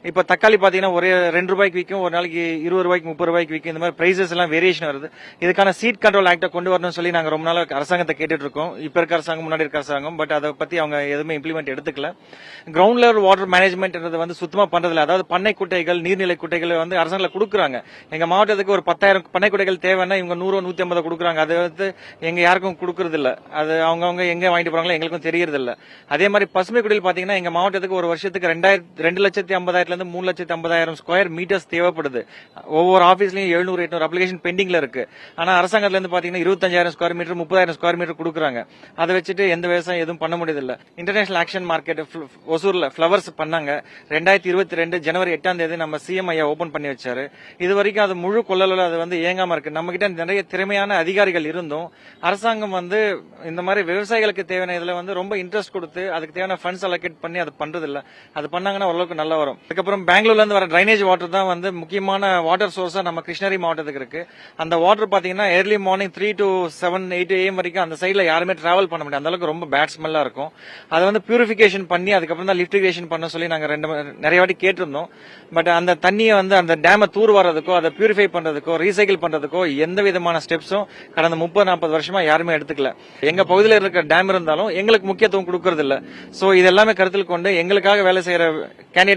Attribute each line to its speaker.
Speaker 1: இப்ப தக்காளி பாத்தீங்கன்னா ஒரே ₹2 விற்கும், ஒரு நாளைக்கு ₹20 ₹30 விற்கும். இந்த மாதிரி பிரைசஸ் எல்லாம் வேரியேஷன் வருது. இதுக்கான சீட் கண்ட்ரோல் ஆக்ட கொண்டு வரணும்னு சொல்லி நாங்க ரொம்ப நாளா அரசாங்கத்தை கேட்டுட்டு இருக்கோம். இப்ப இருக்க அரசாங்கம், முன்னாடி இருக்க அரசாங்கம். பட் அதை பத்தி அவங்க எதுவுமே இம்ப்ளிமெண்ட் எடுத்துக்கல. கிரவுண்ட் லெவல் வாட்டர் மேனேஜ்மெண்ட் வந்து சுத்தமா பண்றதில்ல. அதாவது பண்ணை குட்டைகள், நீர்நிலை குட்டைகள் வந்து அரசாங்கத்துல கொடுக்குறாங்க. எங்க மாவட்டத்துக்கு ஒரு 10,000 பண்ணை குட்டைகள் தேவைன்னா இவங்க 100 150 கொடுக்குறாங்க. அது வந்து எங்க யாருக்கும் கொடுக்கறது இல்ல. அது அவங்கவங்க எங்க வாங்கிட்டு போறாங்களோ எங்களுக்கும் தெரியறது இல்ல. அதே மாதிரி பசுமை குடில் பாத்தீங்கன்னா எங்க மாவட்டத்துக்கு ஒரு வருஷத்துக்கு 2,50,000 இருந்து 3,50,000 ஸ்கொயர் மீட்டர்ஸ் தேவைப்படுது. ஒவ்வொரு ஆபீஸ்லயும் 700 800 அப்ளிகேஷன் பெண்டிங்ல இருக்கு. ஆனா அரசாங்கத்துல இருந்து பாத்தீங்கன்னா 25,000 ஸ்கொயர் மீட்டர் 30,000 ஸ்கொயர் மீட்டர் கொடுக்குறாங்க. அதை வச்சுட்டு எந்த விவசாயம் எதுவும் பண்ண முடியதில்ல. இன்டர்நேஷனல் ஆக்ஷன் மார்க்கெட் ஒசூர்ல பிளவர்ஸ் பண்ணாங்க. 2022 ஜனவரி 8ஆம் தேதி நம்ம சிஎம் ஐயா ஓபன் பண்ணி வச்சாரு. இது வரைக்கும் அது முழு கொள்ளல அது வந்து இயங்காம இருக்கு. நம்ம கிட்ட நிறைய திறமையான அதிகாரிகள் இருந்தும் அரசாங்கம் வந்து இந்த மாதிரி விவசாயிகளுக்கு தேவையான இதுல வந்து ரொம்ப இன்ட்ரெஸ்ட் கொடுத்து அதுக்கு தேவையான ஃபண்ட்ஸ் அலோகேட் பண்ணி அது பண்றது இல்ல. அது பண்ணாங்கன்னா ஓரளவுக்கு நல்லா வரும். அதுக்கப்புறம் பெங்களூர்ல இருந்து வர டிரைனேஜ் வாட்டர் தான் வந்து முக்கியமான வாட்டர் சோர்ஸா நம்ம கிருஷ்ணகிரி மாவட்டத்துக்கு இருக்கு. அந்த வாட்டர் பாத்தீங்கன்னா ஏர்லி மார்னிங் 3 to 7 8 AM வரைக்கும் அந்த சைட்ல யாருமே டிராவல் பண்ண முடியாது. அந்த அளவுக்கு ரொம்ப பேட் ஸ்மெல்லா இருக்கும். அதை வந்து பியூரிபிகேஷன் பண்ணி அதுக்கப்புறம் தான் லிப்டிகேஷன் பண்ண சொல்லி நாங்க நிறைய வாட்டி கேட்டிருந்தோம். பட் அந்த தண்ணியை வந்து அந்த டேமை தூர் வர்றதுக்கோ அதை பியூரிஃபை பண்றதுக்கோ ரீசைக்கிள் பண்றதுக்கோ எந்த விதமான ஸ்டெப்ஸும் கடந்த 30-40 வருஷமா யாருமே எடுத்துக்கல. எங்க பகுதியில் இருக்க டேம் இருந்தாலும் எங்களுக்கு முக்கியத்துவம் கொடுக்கறது இல்ல. சோ இதெல்லாமே கருத்தில் கொண்டு எங்களுக்காக வேலை செய்யற கேண்டிடேட்